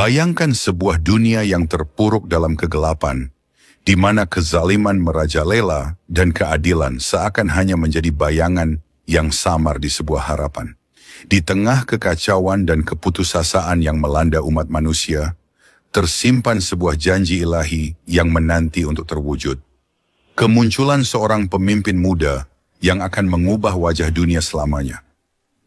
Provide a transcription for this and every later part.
Bayangkan sebuah dunia yang terpuruk dalam kegelapan, di mana kezaliman merajalela dan keadilan seakan hanya menjadi bayangan yang samar di sebuah harapan. Di tengah kekacauan dan keputusasaan yang melanda umat manusia, tersimpan sebuah janji ilahi yang menanti untuk terwujud. Kemunculan seorang pemimpin muda yang akan mengubah wajah dunia selamanya.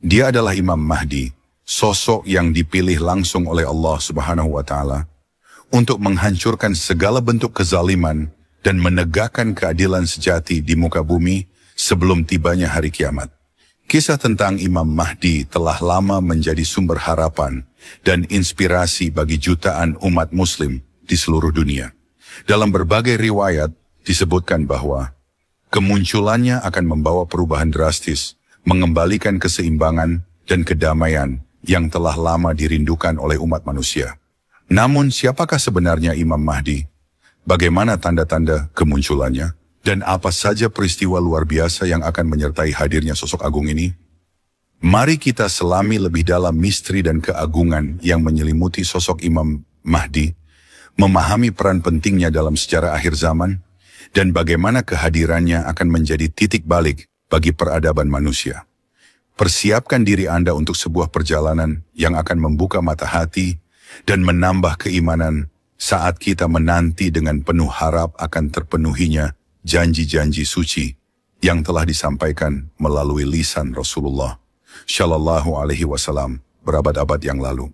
Dia adalah Imam Mahdi, sosok yang dipilih langsung oleh Allah Subhanahu wa Ta'ala untuk menghancurkan segala bentuk kezaliman dan menegakkan keadilan sejati di muka bumi sebelum tibanya hari kiamat. Kisah tentang Imam Mahdi telah lama menjadi sumber harapan dan inspirasi bagi jutaan umat muslim di seluruh dunia. Dalam berbagai riwayat disebutkan bahwa kemunculannya akan membawa perubahan drastis, mengembalikan keseimbangan dan kedamaian yang telah lama dirindukan oleh umat manusia. Namun siapakah sebenarnya Imam Mahdi? Bagaimana tanda-tanda kemunculannya? Dan apa saja peristiwa luar biasa yang akan menyertai hadirnya sosok agung ini? Mari kita selami lebih dalam misteri dan keagungan yang menyelimuti sosok Imam Mahdi, memahami peran pentingnya dalam sejarah akhir zaman, dan bagaimana kehadirannya akan menjadi titik balik bagi peradaban manusia. Persiapkan diri Anda untuk sebuah perjalanan yang akan membuka mata hati dan menambah keimanan saat kita menanti dengan penuh harap akan terpenuhinya janji-janji suci yang telah disampaikan melalui lisan Rasulullah Shallallahu Alaihi Wasallam berabad-abad yang lalu.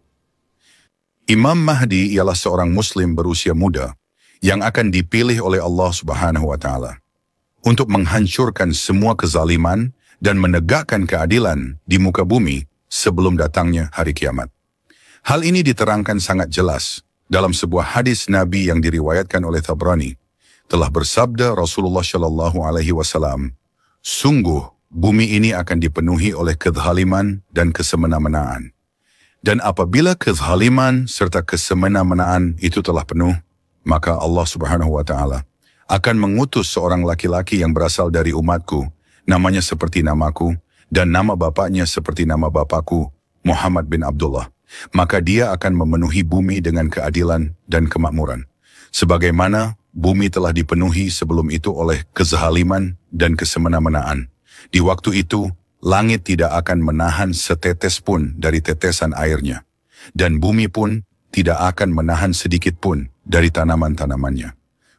Imam Mahdi ialah seorang Muslim berusia muda yang akan dipilih oleh Allah Subhanahu wa Ta'ala untuk menghancurkan semua kezaliman dan menegakkan keadilan di muka bumi sebelum datangnya hari kiamat. Hal ini diterangkan sangat jelas dalam sebuah hadis Nabi yang diriwayatkan oleh Tabrani. Telah bersabda Rasulullah Shallallahu Alaihi Wasallam, sungguh bumi ini akan dipenuhi oleh kezaliman dan kesemena-menaan. Dan apabila kezaliman serta kesemena-menaan itu telah penuh, maka Allah Subhanahu wa Ta'ala akan mengutus seorang laki-laki yang berasal dari umatku, namanya seperti namaku, dan nama bapaknya seperti nama bapakku, Muhammad bin Abdullah. Maka dia akan memenuhi bumi dengan keadilan dan kemakmuran. Sebagaimana bumi telah dipenuhi sebelum itu oleh kezaliman dan kesemena-menaan. Di waktu itu, langit tidak akan menahan setetes pun dari tetesan airnya. Dan bumi pun tidak akan menahan sedikit pun dari tanaman-tanamannya.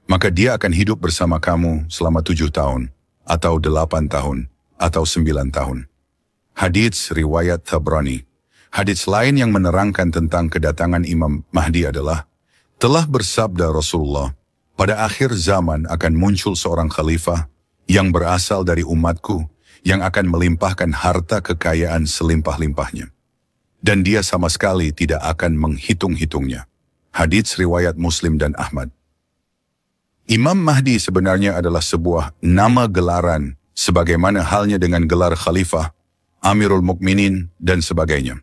Maka dia akan hidup bersama kamu selama 7 tahun, atau 8 tahun, atau 9 tahun. Hadits riwayat Tabrani. Hadits lain yang menerangkan tentang kedatangan Imam Mahdi adalah, telah bersabda Rasulullah, pada akhir zaman akan muncul seorang khalifah yang berasal dari umatku, yang akan melimpahkan harta kekayaan selimpah-limpahnya. Dan dia sama sekali tidak akan menghitung-hitungnya. Hadits riwayat Muslim dan Ahmad. Imam Mahdi sebenarnya adalah sebuah nama gelaran, sebagaimana halnya dengan gelar khalifah, Amirul Mukminin, dan sebagainya.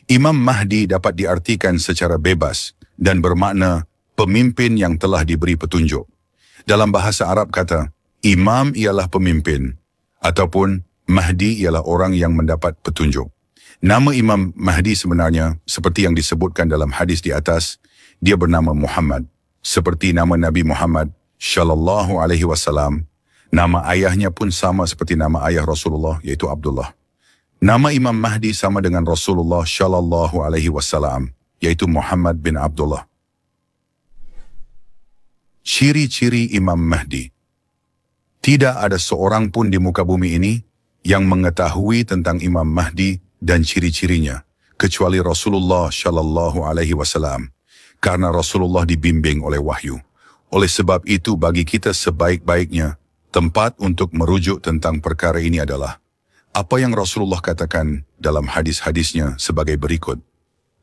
Imam Mahdi dapat diartikan secara bebas dan bermakna pemimpin yang telah diberi petunjuk. Dalam bahasa Arab kata, imam ialah pemimpin, ataupun Mahdi ialah orang yang mendapat petunjuk. Nama Imam Mahdi sebenarnya, seperti yang disebutkan dalam hadis di atas, dia bernama Muhammad, seperti nama Nabi Muhammad Shallallahu Alaihi Wasallam. Nama ayahnya pun sama seperti nama ayah Rasulullah, yaitu Abdullah. Nama Imam Mahdi sama dengan Rasulullah Shallallahu Alaihi Wasallam, yaitu Muhammad bin Abdullah. Ciri-ciri Imam Mahdi. Tidak ada seorang pun di muka bumi ini yang mengetahui tentang Imam Mahdi dan ciri-cirinya, kecuali Rasulullah Shallallahu Alaihi Wasallam, karena Rasulullah dibimbing oleh wahyu. Oleh sebab itu bagi kita sebaik-baiknya, tempat untuk merujuk tentang perkara ini adalah apa yang Rasulullah katakan dalam hadis-hadisnya sebagai berikut.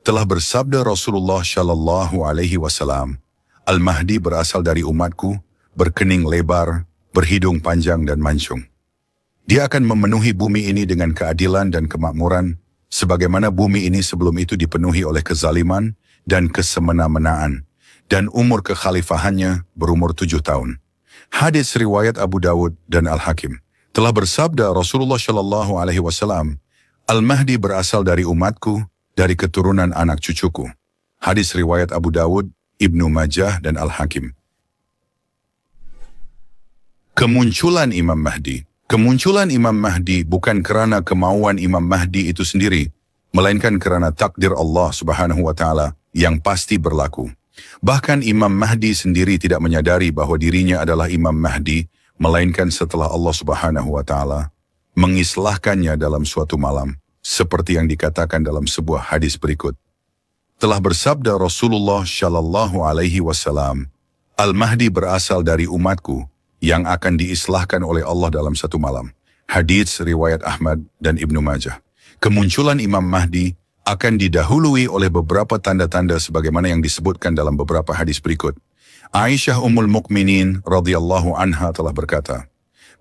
Telah bersabda Rasulullah Shallallahu Alaihi Wasallam, Al-Mahdi berasal dari umatku, berkening lebar, berhidung panjang dan mancung. Dia akan memenuhi bumi ini dengan keadilan dan kemakmuran, sebagaimana bumi ini sebelum itu dipenuhi oleh kezaliman dan kesemena-menaan, dan umur kekhalifahannya berumur 7 tahun. Hadis riwayat Abu Dawud dan Al-Hakim. Telah bersabda Rasulullah Shallallahu Alaihi Wasallam, Al-Mahdi berasal dari umatku, dari keturunan anak cucuku. Hadis riwayat Abu Dawud, Ibnu Majah, dan Al-Hakim. Kemunculan Imam Mahdi. Kemunculan Imam Mahdi bukan kerana kemauan Imam Mahdi itu sendiri, melainkan kerana takdir Allah Subhanahu wa Ta'ala yang pasti berlaku. Bahkan Imam Mahdi sendiri tidak menyadari bahwa dirinya adalah Imam Mahdi, melainkan setelah Allah Subhanahu wa Ta'ala mengislahkannya dalam suatu malam, seperti yang dikatakan dalam sebuah hadis berikut. Telah bersabda Rasulullah Shallallahu Alaihi Wasallam, Al-Mahdi berasal dari umatku yang akan diislahkan oleh Allah dalam satu malam. Hadis riwayat Ahmad dan Ibnu Majah. Kemunculan Imam Mahdi akan didahului oleh beberapa tanda-tanda sebagaimana yang disebutkan dalam beberapa hadis berikut. Aisyah Ummul Mukminin radhiyallahu anha telah berkata,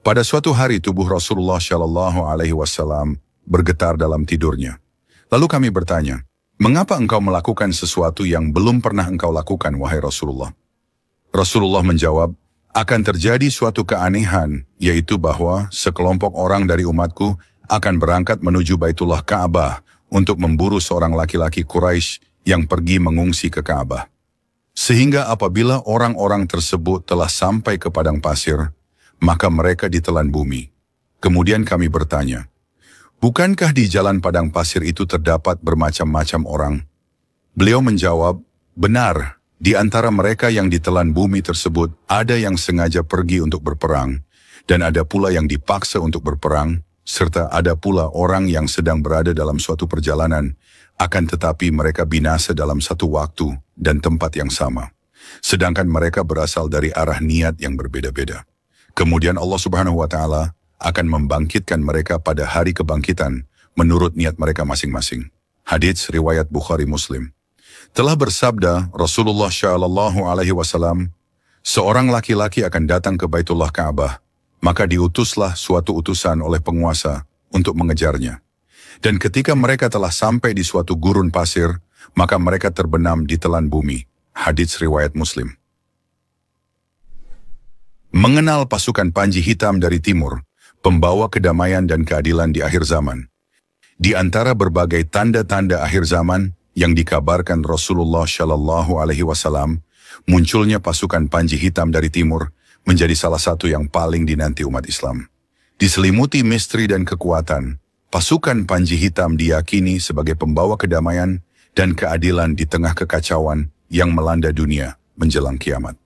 pada suatu hari tubuh Rasulullah Shallallahu Alaihi Wasallam bergetar dalam tidurnya. Lalu kami bertanya, mengapa engkau melakukan sesuatu yang belum pernah engkau lakukan, wahai Rasulullah? Rasulullah menjawab, akan terjadi suatu keanehan, yaitu bahwa sekelompok orang dari umatku akan berangkat menuju Baitullah Ka'bah untuk memburu seorang laki-laki Quraisy yang pergi mengungsi ke Ka'bah. Sehingga apabila orang-orang tersebut telah sampai ke padang pasir, maka mereka ditelan bumi. Kemudian kami bertanya, bukankah di jalan padang pasir itu terdapat bermacam-macam orang? Beliau menjawab, benar, di antara mereka yang ditelan bumi tersebut ada yang sengaja pergi untuk berperang, dan ada pula yang dipaksa untuk berperang, serta ada pula orang yang sedang berada dalam suatu perjalanan, akan tetapi mereka binasa dalam satu waktu dan tempat yang sama. Sedangkan mereka berasal dari arah niat yang berbeda-beda. Kemudian Allah Subhanahu wa Ta'ala akan membangkitkan mereka pada hari kebangkitan menurut niat mereka masing-masing. Hadits riwayat Bukhari Muslim. Telah bersabda Rasulullah Shallallahu Alaihi Wasallam, seorang laki-laki akan datang ke Baitullah Ka'bah, maka diutuslah suatu utusan oleh penguasa untuk mengejarnya. Dan ketika mereka telah sampai di suatu gurun pasir, maka mereka terbenam di telan bumi. Hadits riwayat Muslim. Mengenal pasukan Panji Hitam dari timur, pembawa kedamaian dan keadilan di akhir zaman. Di antara berbagai tanda-tanda akhir zaman yang dikabarkan Rasulullah Shallallahu Alaihi Wasallam, munculnya pasukan Panji Hitam dari timur menjadi salah satu yang paling dinanti umat Islam. Diselimuti misteri dan kekuatan, pasukan Panji Hitam diyakini sebagai pembawa kedamaian dan keadilan di tengah kekacauan yang melanda dunia menjelang kiamat.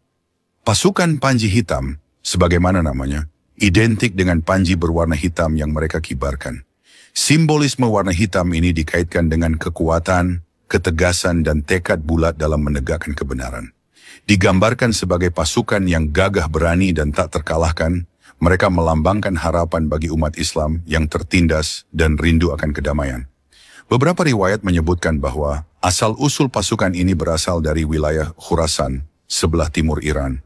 Pasukan Panji Hitam, sebagaimana namanya, identik dengan panji berwarna hitam yang mereka kibarkan. Simbolisme warna hitam ini dikaitkan dengan kekuatan, ketegasan, dan tekad bulat dalam menegakkan kebenaran. Digambarkan sebagai pasukan yang gagah berani dan tak terkalahkan, mereka melambangkan harapan bagi umat Islam yang tertindas dan rindu akan kedamaian. Beberapa riwayat menyebutkan bahwa asal-usul pasukan ini berasal dari wilayah Khurasan, sebelah timur Iran.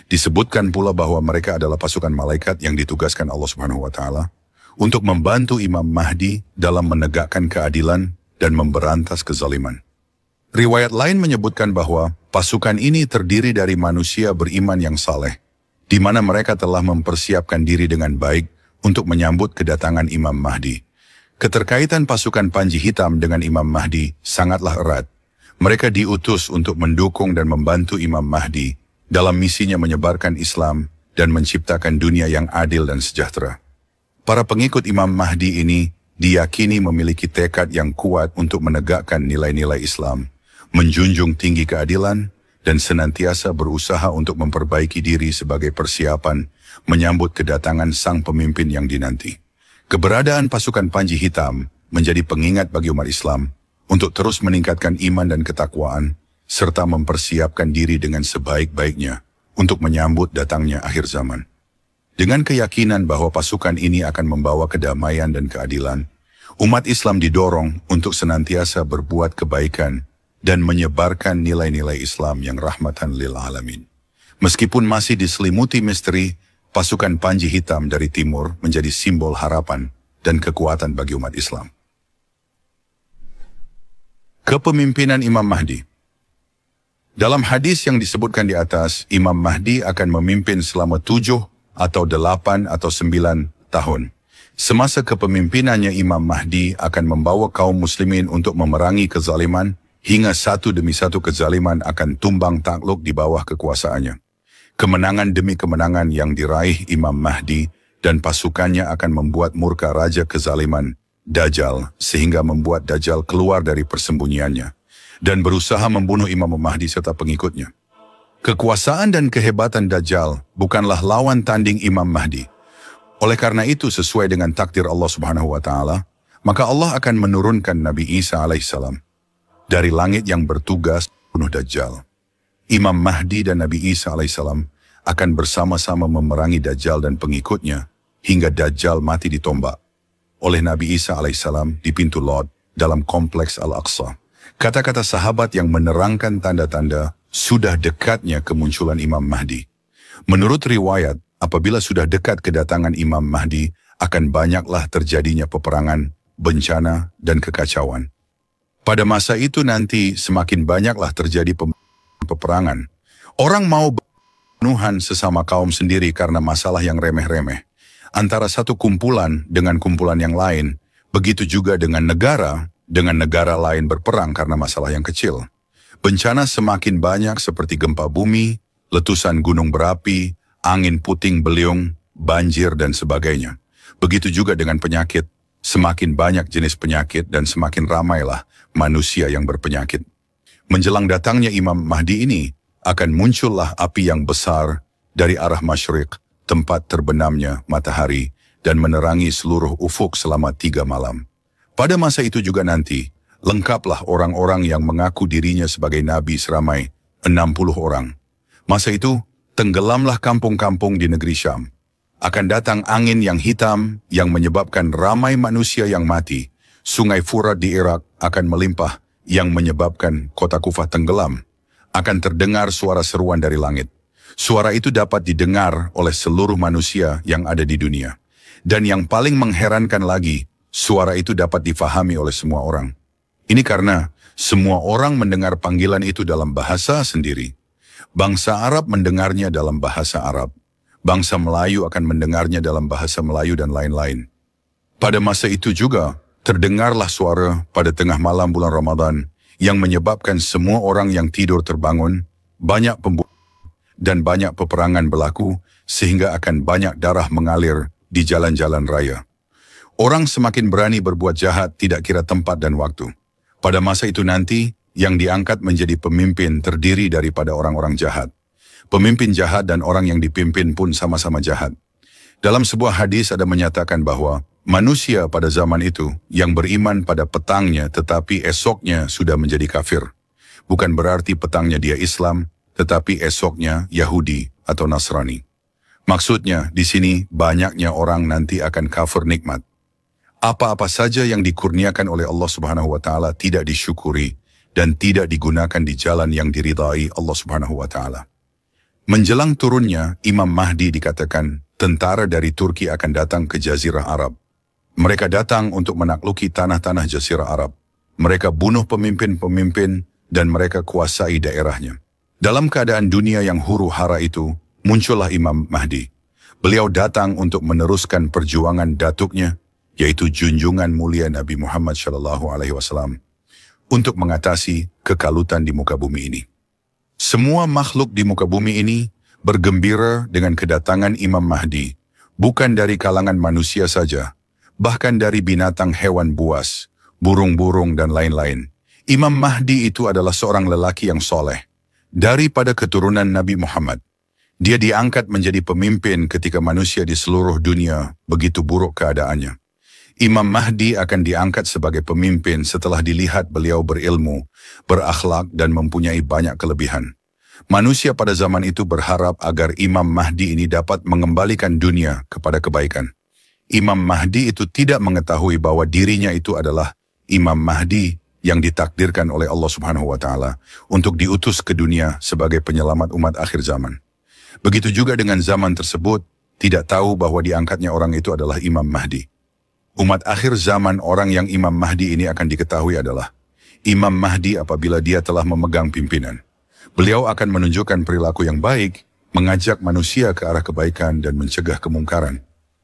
Disebutkan pula bahwa mereka adalah pasukan malaikat yang ditugaskan Allah Subhanahu wa Ta'ala untuk membantu Imam Mahdi dalam menegakkan keadilan dan memberantas kezaliman. Riwayat lain menyebutkan bahwa pasukan ini terdiri dari manusia beriman yang saleh, di mana mereka telah mempersiapkan diri dengan baik untuk menyambut kedatangan Imam Mahdi. Keterkaitan pasukan Panji Hitam dengan Imam Mahdi sangatlah erat. Mereka diutus untuk mendukung dan membantu Imam Mahdi dalam misinya menyebarkan Islam dan menciptakan dunia yang adil dan sejahtera. Para pengikut Imam Mahdi ini diyakini memiliki tekad yang kuat untuk menegakkan nilai-nilai Islam, menjunjung tinggi keadilan, dan senantiasa berusaha untuk memperbaiki diri sebagai persiapan menyambut kedatangan sang pemimpin yang dinanti. Keberadaan pasukan Panji Hitam menjadi pengingat bagi umat Islam untuk terus meningkatkan iman dan ketakwaan, serta mempersiapkan diri dengan sebaik-baiknya untuk menyambut datangnya akhir zaman. Dengan keyakinan bahwa pasukan ini akan membawa kedamaian dan keadilan, umat Islam didorong untuk senantiasa berbuat kebaikan dan menyebarkan nilai-nilai Islam yang rahmatan lil alamin. Meskipun masih diselimuti misteri, pasukan Panji Hitam dari timur menjadi simbol harapan dan kekuatan bagi umat Islam. Kepemimpinan Imam Mahdi. Dalam hadis yang disebutkan di atas, Imam Mahdi akan memimpin selama 7 atau 8 atau 9 tahun. Semasa kepemimpinannya, Imam Mahdi akan membawa kaum muslimin untuk memerangi kezaliman hingga satu demi satu kezaliman akan tumbang takluk di bawah kekuasaannya. Kemenangan demi kemenangan yang diraih Imam Mahdi dan pasukannya akan membuat murka raja kezaliman, Dajjal, sehingga membuat Dajjal keluar dari persembunyiannya dan berusaha membunuh Imam Mahdi serta pengikutnya. Kekuasaan dan kehebatan Dajjal bukanlah lawan tanding Imam Mahdi. Oleh karena itu, sesuai dengan takdir Allah Subhanahu wa Ta'ala, maka Allah akan menurunkan Nabi Isa alaihissalam dari langit yang bertugas bunuh Dajjal. Imam Mahdi dan Nabi Isa alaihissalam akan bersama-sama memerangi Dajjal dan pengikutnya hingga Dajjal mati ditombak oleh Nabi Isa alaihissalam di pintu Lod dalam kompleks Al-Aqsa. Kata-kata sahabat yang menerangkan tanda-tanda sudah dekatnya kemunculan Imam Mahdi. Menurut riwayat, apabila sudah dekat kedatangan Imam Mahdi, akan banyaklah terjadinya peperangan, bencana, dan kekacauan. Pada masa itu nanti semakin banyaklah terjadi peperangan. Orang mau bunuhan sesama kaum sendiri karena masalah yang remeh-remeh. Antara satu kumpulan dengan kumpulan yang lain, begitu juga dengan negara lain berperang karena masalah yang kecil. Bencana semakin banyak seperti gempa bumi, letusan gunung berapi, angin puting beliung, banjir, dan sebagainya. Begitu juga dengan penyakit. Semakin banyak jenis penyakit dan semakin ramailah manusia yang berpenyakit. Menjelang datangnya Imam Mahdi ini, akan muncullah api yang besar dari arah masyriq, tempat terbenamnya matahari, dan menerangi seluruh ufuk selama 3 malam. Pada masa itu juga nanti, lengkaplah orang-orang yang mengaku dirinya sebagai nabi seramai 60 orang. Masa itu, tenggelamlah kampung-kampung di negeri Syam. Akan datang angin yang hitam yang menyebabkan ramai manusia yang mati. Sungai Furat di Irak akan melimpah yang menyebabkan kota Kufah tenggelam. Akan terdengar suara seruan dari langit. Suara itu dapat didengar oleh seluruh manusia yang ada di dunia. Dan yang paling mengherankan lagi, suara itu dapat difahami oleh semua orang. Ini karena semua orang mendengar panggilan itu dalam bahasa sendiri. Bangsa Arab mendengarnya dalam bahasa Arab. Bangsa Melayu akan mendengarnya dalam bahasa Melayu dan lain-lain. Pada masa itu juga, terdengarlah suara pada tengah malam bulan Ramadan yang menyebabkan semua orang yang tidur terbangun, banyak pembunuhan dan banyak peperangan berlaku sehingga akan banyak darah mengalir di jalan-jalan raya. Orang semakin berani berbuat jahat tidak kira tempat dan waktu. Pada masa itu nanti, yang diangkat menjadi pemimpin terdiri daripada orang-orang jahat. Pemimpin jahat dan orang yang dipimpin pun sama-sama jahat. Dalam sebuah hadis ada menyatakan bahwa manusia pada zaman itu yang beriman pada petangnya tetapi esoknya sudah menjadi kafir. Bukan berarti petangnya dia Islam, tetapi esoknya Yahudi atau Nasrani. Maksudnya di sini banyaknya orang nanti akan kafir nikmat. Apa-apa saja yang dikurniakan oleh Allah Subhanahu wa Ta'ala tidak disyukuri dan tidak digunakan di jalan yang diridai Allah Subhanahu wa Ta'ala. Menjelang turunnya Imam Mahdi dikatakan tentara dari Turki akan datang ke Jazirah Arab. Mereka datang untuk menakluki tanah-tanah Jazirah Arab. Mereka bunuh pemimpin-pemimpin dan mereka kuasai daerahnya. Dalam keadaan dunia yang huru-hara itu, muncullah Imam Mahdi. Beliau datang untuk meneruskan perjuangan datuknya, yaitu junjungan mulia Nabi Muhammad SAW, untuk mengatasi kekalutan di muka bumi ini. Semua makhluk di muka bumi ini bergembira dengan kedatangan Imam Mahdi, bukan dari kalangan manusia saja, bahkan dari binatang hewan buas, burung-burung dan lain-lain. Imam Mahdi itu adalah seorang lelaki yang soleh, daripada keturunan Nabi Muhammad. Dia diangkat menjadi pemimpin ketika manusia di seluruh dunia begitu buruk keadaannya. Imam Mahdi akan diangkat sebagai pemimpin setelah dilihat beliau berilmu, berakhlak dan mempunyai banyak kelebihan. Manusia pada zaman itu berharap agar Imam Mahdi ini dapat mengembalikan dunia kepada kebaikan. Imam Mahdi itu tidak mengetahui bahwa dirinya itu adalah Imam Mahdi yang ditakdirkan oleh Allah Subhanahu wa Ta'ala untuk diutus ke dunia sebagai penyelamat umat akhir zaman. Begitu juga dengan zaman tersebut, tidak tahu bahwa diangkatnya orang itu adalah Imam Mahdi. Umat akhir zaman orang yang Imam Mahdi ini akan diketahui adalah Imam Mahdi apabila dia telah memegang pimpinan. Beliau akan menunjukkan perilaku yang baik, mengajak manusia ke arah kebaikan dan mencegah kemungkaran.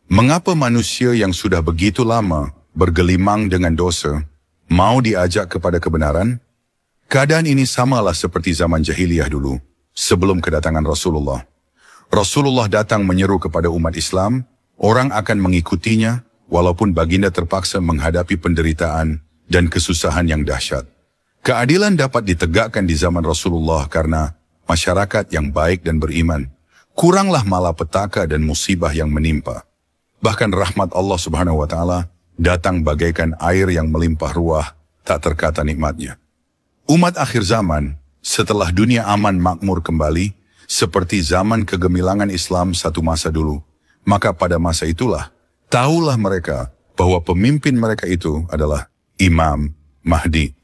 Mengapa manusia yang sudah begitu lama bergelimang dengan dosa mau diajak kepada kebenaran? Keadaan ini samalah seperti zaman jahiliyah dulu, sebelum kedatangan Rasulullah. Rasulullah datang menyeru kepada umat Islam, orang akan mengikutinya, walaupun baginda terpaksa menghadapi penderitaan dan kesusahan yang dahsyat. Keadilan dapat ditegakkan di zaman Rasulullah karena masyarakat yang baik dan beriman. Kuranglah malapetaka dan musibah yang menimpa. Bahkan rahmat Allah Subhanahu wa Ta'ala datang bagaikan air yang melimpah ruah, tak terkata nikmatnya. Umat akhir zaman, setelah dunia aman makmur kembali, seperti zaman kegemilangan Islam satu masa dulu, maka pada masa itulah, tahulah mereka bahwa pemimpin mereka itu adalah Imam Mahdi